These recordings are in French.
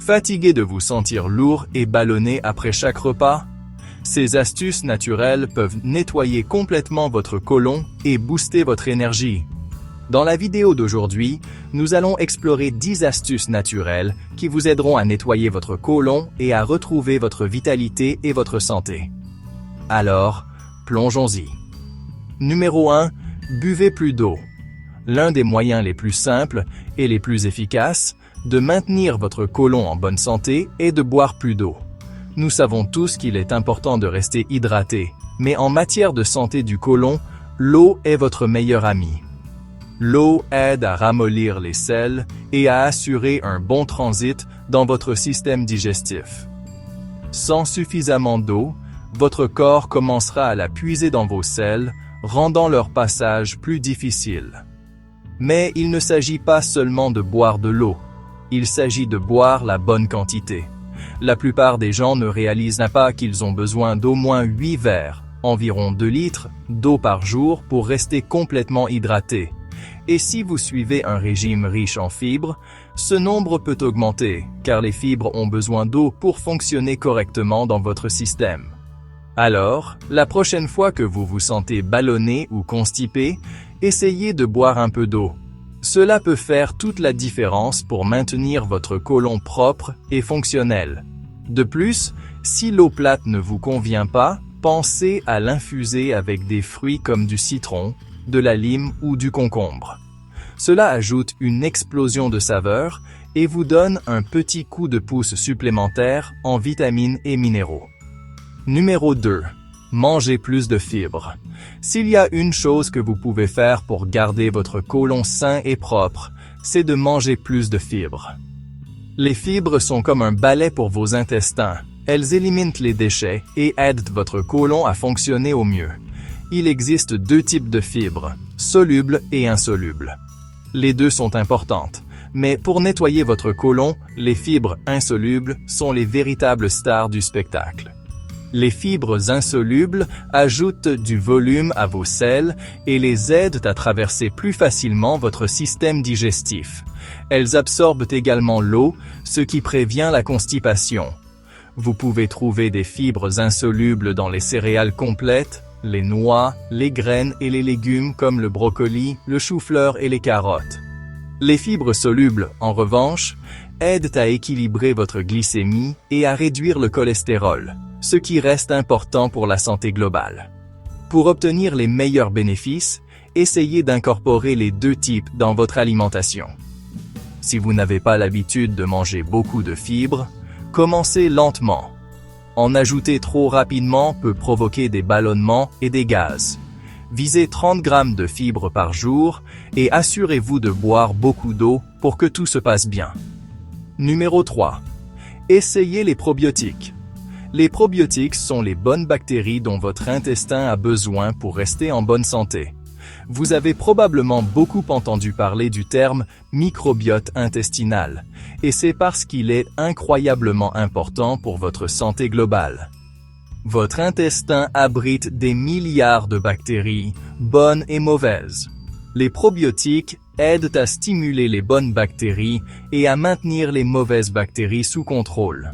Fatigué de vous sentir lourd et ballonné après chaque repas? Ces astuces naturelles peuvent nettoyer complètement votre côlon et booster votre énergie. Dans la vidéo d'aujourd'hui, nous allons explorer 10 astuces naturelles qui vous aideront à nettoyer votre côlon et à retrouver votre vitalité et votre santé. Alors, plongeons-y. Numéro 1. Buvez plus d'eau. L'un des moyens les plus simples et les plus efficaces de maintenir votre côlon en bonne santé est de boire plus d'eau. Nous savons tous qu'il est important de rester hydraté, mais en matière de santé du côlon, l'eau est votre meilleur ami. L'eau aide à ramollir les selles et à assurer un bon transit dans votre système digestif. Sans suffisamment d'eau, votre corps commencera à la puiser dans vos selles, rendant leur passage plus difficile. Mais il ne s'agit pas seulement de boire de l'eau, il s'agit de boire la bonne quantité. La plupart des gens ne réalisent pas qu'ils ont besoin d'au moins 8 verres, environ 2 litres, d'eau par jour pour rester complètement hydraté. Et si vous suivez un régime riche en fibres, ce nombre peut augmenter, car les fibres ont besoin d'eau pour fonctionner correctement dans votre système. Alors, la prochaine fois que vous vous sentez ballonné ou constipé, essayez de boire un peu d'eau. Cela peut faire toute la différence pour maintenir votre côlon propre et fonctionnel. De plus, si l'eau plate ne vous convient pas, pensez à l'infuser avec des fruits comme du citron, de la lime ou du concombre. Cela ajoute une explosion de saveur et vous donne un petit coup de pouce supplémentaire en vitamines et minéraux. Numéro 2. Mangez plus de fibres. S'il y a une chose que vous pouvez faire pour garder votre côlon sain et propre, c'est de manger plus de fibres. Les fibres sont comme un balai pour vos intestins. Elles éliminent les déchets et aident votre côlon à fonctionner au mieux. Il existe 2 types de fibres, solubles et insolubles. Les deux sont importantes, mais pour nettoyer votre côlon, les fibres insolubles sont les véritables stars du spectacle. Les fibres insolubles ajoutent du volume à vos selles et les aident à traverser plus facilement votre système digestif. Elles absorbent également l'eau, ce qui prévient la constipation. Vous pouvez trouver des fibres insolubles dans les céréales complètes, les noix, les graines et les légumes comme le brocoli, le chou-fleur et les carottes. Les fibres solubles, en revanche, aident à équilibrer votre glycémie et à réduire le cholestérol, ce qui reste important pour la santé globale. Pour obtenir les meilleurs bénéfices, essayez d'incorporer les 2 types dans votre alimentation. Si vous n'avez pas l'habitude de manger beaucoup de fibres, commencez lentement. En ajouter trop rapidement peut provoquer des ballonnements et des gaz. Visez 30 grammes de fibres par jour et assurez-vous de boire beaucoup d'eau pour que tout se passe bien. Numéro 3. Essayez les probiotiques. Les probiotiques sont les bonnes bactéries dont votre intestin a besoin pour rester en bonne santé. Vous avez probablement beaucoup entendu parler du terme microbiote intestinal, et c'est parce qu'il est incroyablement important pour votre santé globale. Votre intestin abrite des milliards de bactéries, bonnes et mauvaises. Les probiotiques aident à stimuler les bonnes bactéries et à maintenir les mauvaises bactéries sous contrôle.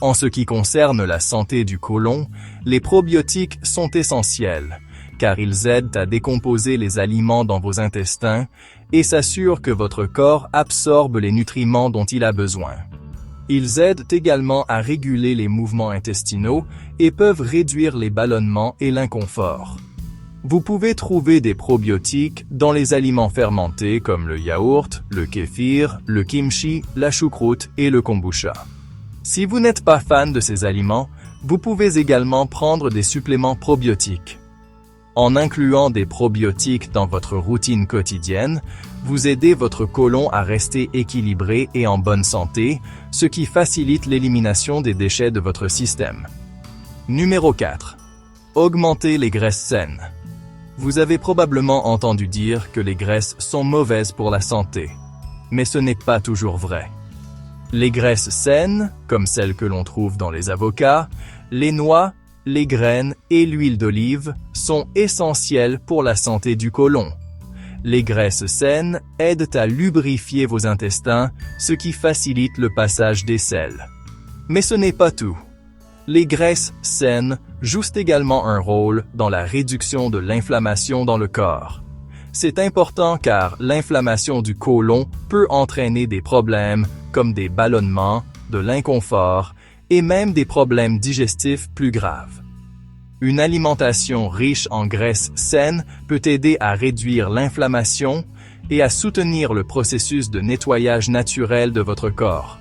En ce qui concerne la santé du côlon, les probiotiques sont essentiels, car ils aident à décomposer les aliments dans vos intestins et s'assurent que votre corps absorbe les nutriments dont il a besoin. Ils aident également à réguler les mouvements intestinaux et peuvent réduire les ballonnements et l'inconfort. Vous pouvez trouver des probiotiques dans les aliments fermentés comme le yaourt, le kéfir, le kimchi, la choucroute et le kombucha. Si vous n'êtes pas fan de ces aliments, vous pouvez également prendre des suppléments probiotiques. En incluant des probiotiques dans votre routine quotidienne, vous aidez votre côlon à rester équilibré et en bonne santé, ce qui facilite l'élimination des déchets de votre système. Numéro 4. Augmentez les graisses saines. Vous avez probablement entendu dire que les graisses sont mauvaises pour la santé, mais ce n'est pas toujours vrai. Les graisses saines, comme celles que l'on trouve dans les avocats, les noix, les graines et l'huile d'olive sont essentielles pour la santé du côlon. Les graisses saines aident à lubrifier vos intestins, ce qui facilite le passage des sels. Mais ce n'est pas tout. Les graisses saines jouent également un rôle dans la réduction de l'inflammation dans le corps. C'est important car l'inflammation du côlon peut entraîner des problèmes comme des ballonnements, de l'inconfort et même des problèmes digestifs plus graves. Une alimentation riche en graisses saines peut aider à réduire l'inflammation et à soutenir le processus de nettoyage naturel de votre corps.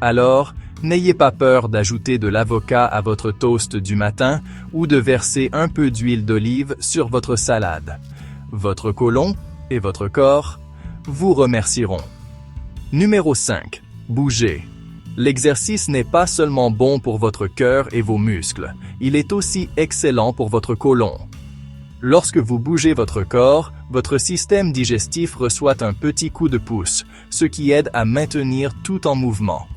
Alors, n'ayez pas peur d'ajouter de l'avocat à votre toast du matin ou de verser un peu d'huile d'olive sur votre salade. Votre côlon et votre corps vous remercieront. Numéro 5. Bougez. L'exercice n'est pas seulement bon pour votre cœur et vos muscles, il est aussi excellent pour votre côlon. Lorsque vous bougez votre corps, votre système digestif reçoit un petit coup de pouce, ce qui aide à maintenir tout en mouvement.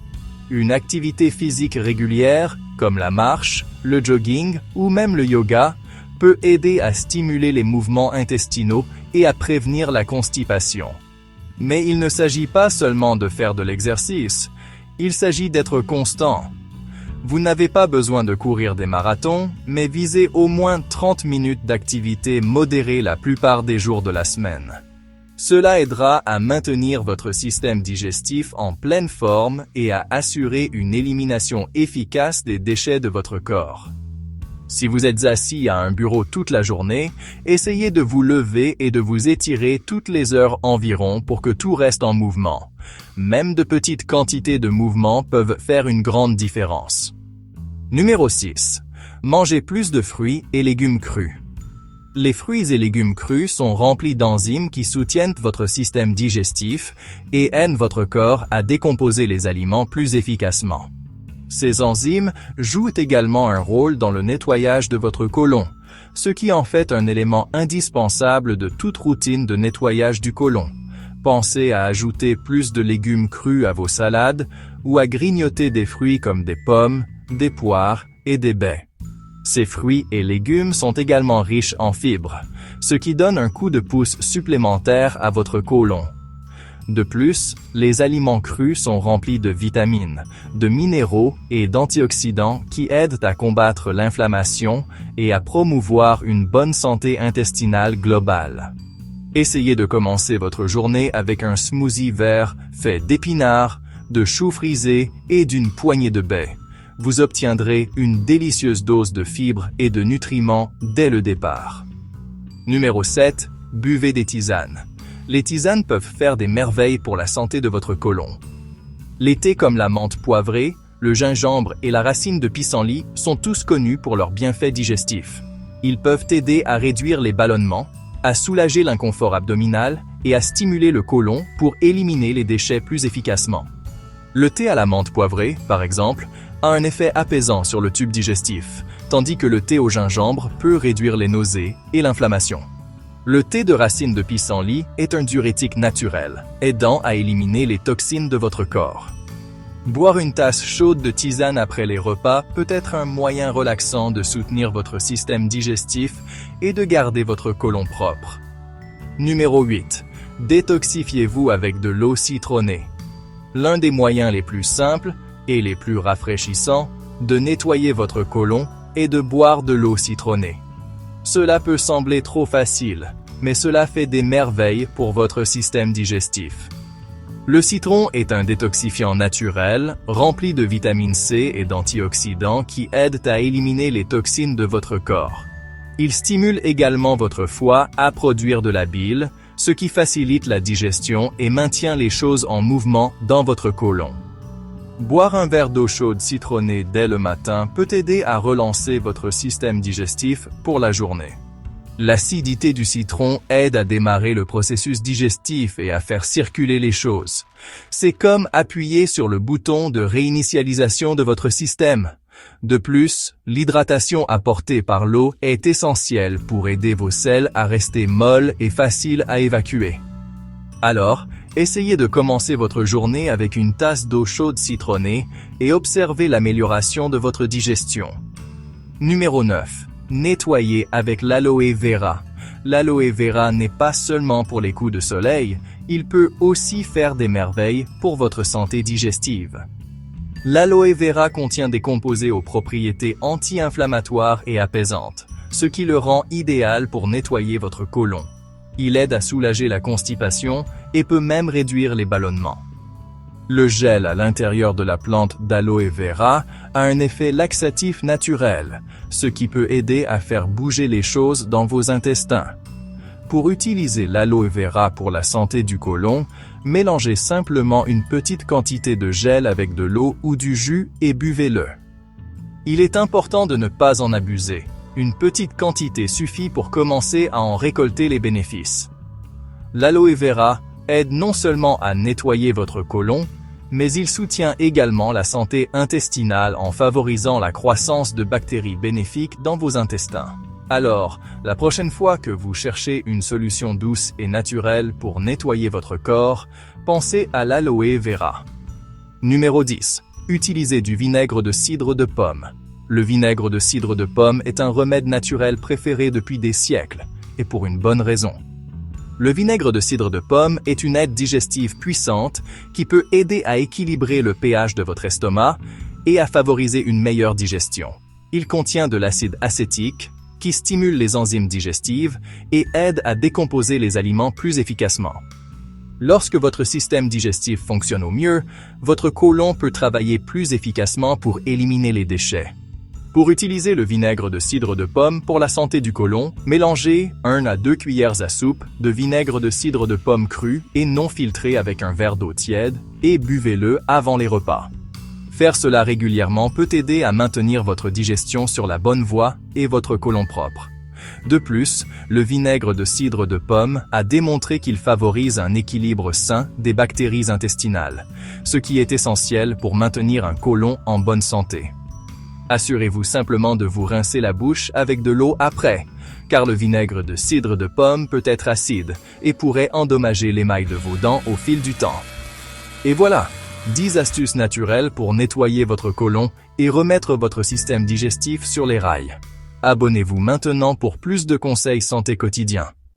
Une activité physique régulière, comme la marche, le jogging ou même le yoga, peut aider à stimuler les mouvements intestinaux et à prévenir la constipation. Mais il ne s'agit pas seulement de faire de l'exercice, il s'agit d'être constant. Vous n'avez pas besoin de courir des marathons, mais visez au moins 30 minutes d'activité modérée la plupart des jours de la semaine. Cela aidera à maintenir votre système digestif en pleine forme et à assurer une élimination efficace des déchets de votre corps. Si vous êtes assis à un bureau toute la journée, essayez de vous lever et de vous étirer toutes les heures environ pour que tout reste en mouvement. Même de petites quantités de mouvement peuvent faire une grande différence. Numéro 6. Mangez plus de fruits et légumes crus. Les fruits et légumes crus sont remplis d'enzymes qui soutiennent votre système digestif et aident votre corps à décomposer les aliments plus efficacement. Ces enzymes jouent également un rôle dans le nettoyage de votre côlon, ce qui en fait un élément indispensable de toute routine de nettoyage du côlon. Pensez à ajouter plus de légumes crus à vos salades ou à grignoter des fruits comme des pommes, des poires et des baies. Ces fruits et légumes sont également riches en fibres, ce qui donne un coup de pouce supplémentaire à votre côlon. De plus, les aliments crus sont remplis de vitamines, de minéraux et d'antioxydants qui aident à combattre l'inflammation et à promouvoir une bonne santé intestinale globale. Essayez de commencer votre journée avec un smoothie vert fait d'épinards, de choux frisés et d'une poignée de baies. Vous obtiendrez une délicieuse dose de fibres et de nutriments dès le départ. Numéro 7. Buvez des tisanes. Les tisanes peuvent faire des merveilles pour la santé de votre côlon. Les thés comme la menthe poivrée, le gingembre et la racine de pissenlit sont tous connus pour leurs bienfaits digestifs. Ils peuvent aider à réduire les ballonnements, à soulager l'inconfort abdominal et à stimuler le côlon pour éliminer les déchets plus efficacement. Le thé à la menthe poivrée, par exemple, a un effet apaisant sur le tube digestif, tandis que le thé au gingembre peut réduire les nausées et l'inflammation. Le thé de racine de pissenlit est un diurétique naturel, aidant à éliminer les toxines de votre corps. Boire une tasse chaude de tisane après les repas peut être un moyen relaxant de soutenir votre système digestif et de garder votre côlon propre. Numéro 8. Détoxifiez-vous avec de l'eau citronnée. L'un des moyens les plus simples et les plus rafraîchissants de nettoyer votre côlon est de boire de l'eau citronnée. Cela peut sembler trop facile, mais cela fait des merveilles pour votre système digestif. Le citron est un détoxifiant naturel, rempli de vitamine C et d'antioxydants qui aident à éliminer les toxines de votre corps. Il stimule également votre foie à produire de la bile, ce qui facilite la digestion et maintient les choses en mouvement dans votre côlon. Boire un verre d'eau chaude citronnée dès le matin peut aider à relancer votre système digestif pour la journée. L'acidité du citron aide à démarrer le processus digestif et à faire circuler les choses. C'est comme appuyer sur le bouton de réinitialisation de votre système. De plus, l'hydratation apportée par l'eau est essentielle pour aider vos selles à rester molles et faciles à évacuer. Alors, essayez de commencer votre journée avec une tasse d'eau chaude citronnée et observez l'amélioration de votre digestion. Numéro 9. Nettoyez avec l'aloe vera. L'aloe vera n'est pas seulement pour les coups de soleil, il peut aussi faire des merveilles pour votre santé digestive. L'aloe vera contient des composés aux propriétés anti-inflammatoires et apaisantes, ce qui le rend idéal pour nettoyer votre côlon. Il aide à soulager la constipation et peut même réduire les ballonnements. Le gel à l'intérieur de la plante d'aloe vera a un effet laxatif naturel, ce qui peut aider à faire bouger les choses dans vos intestins. Pour utiliser l'aloe vera pour la santé du côlon, mélangez simplement une petite quantité de gel avec de l'eau ou du jus et buvez-le. Il est important de ne pas en abuser. Une petite quantité suffit pour commencer à en récolter les bénéfices. L'aloe vera aide non seulement à nettoyer votre côlon, mais il soutient également la santé intestinale en favorisant la croissance de bactéries bénéfiques dans vos intestins. Alors, la prochaine fois que vous cherchez une solution douce et naturelle pour nettoyer votre corps, pensez à l'aloe vera. Numéro 10. Utilisez du vinaigre de cidre de pomme. Le vinaigre de cidre de pomme est un remède naturel préféré depuis des siècles, et pour une bonne raison. Le vinaigre de cidre de pomme est une aide digestive puissante qui peut aider à équilibrer le pH de votre estomac et à favoriser une meilleure digestion. Il contient de l'acide acétique qui stimule les enzymes digestives et aide à décomposer les aliments plus efficacement. Lorsque votre système digestif fonctionne au mieux, votre côlon peut travailler plus efficacement pour éliminer les déchets. Pour utiliser le vinaigre de cidre de pomme pour la santé du côlon, mélangez 1 à 2 cuillères à soupe de vinaigre de cidre de pomme cru et non filtré avec un verre d'eau tiède et buvez-le avant les repas. Faire cela régulièrement peut aider à maintenir votre digestion sur la bonne voie et votre côlon propre. De plus, le vinaigre de cidre de pomme a démontré qu'il favorise un équilibre sain des bactéries intestinales, ce qui est essentiel pour maintenir un côlon en bonne santé. Assurez-vous simplement de vous rincer la bouche avec de l'eau après, car le vinaigre de cidre de pomme peut être acide et pourrait endommager l'émail de vos dents au fil du temps. Et voilà, 10 astuces naturelles pour nettoyer votre côlon et remettre votre système digestif sur les rails. Abonnez-vous maintenant pour plus de conseils santé quotidiens.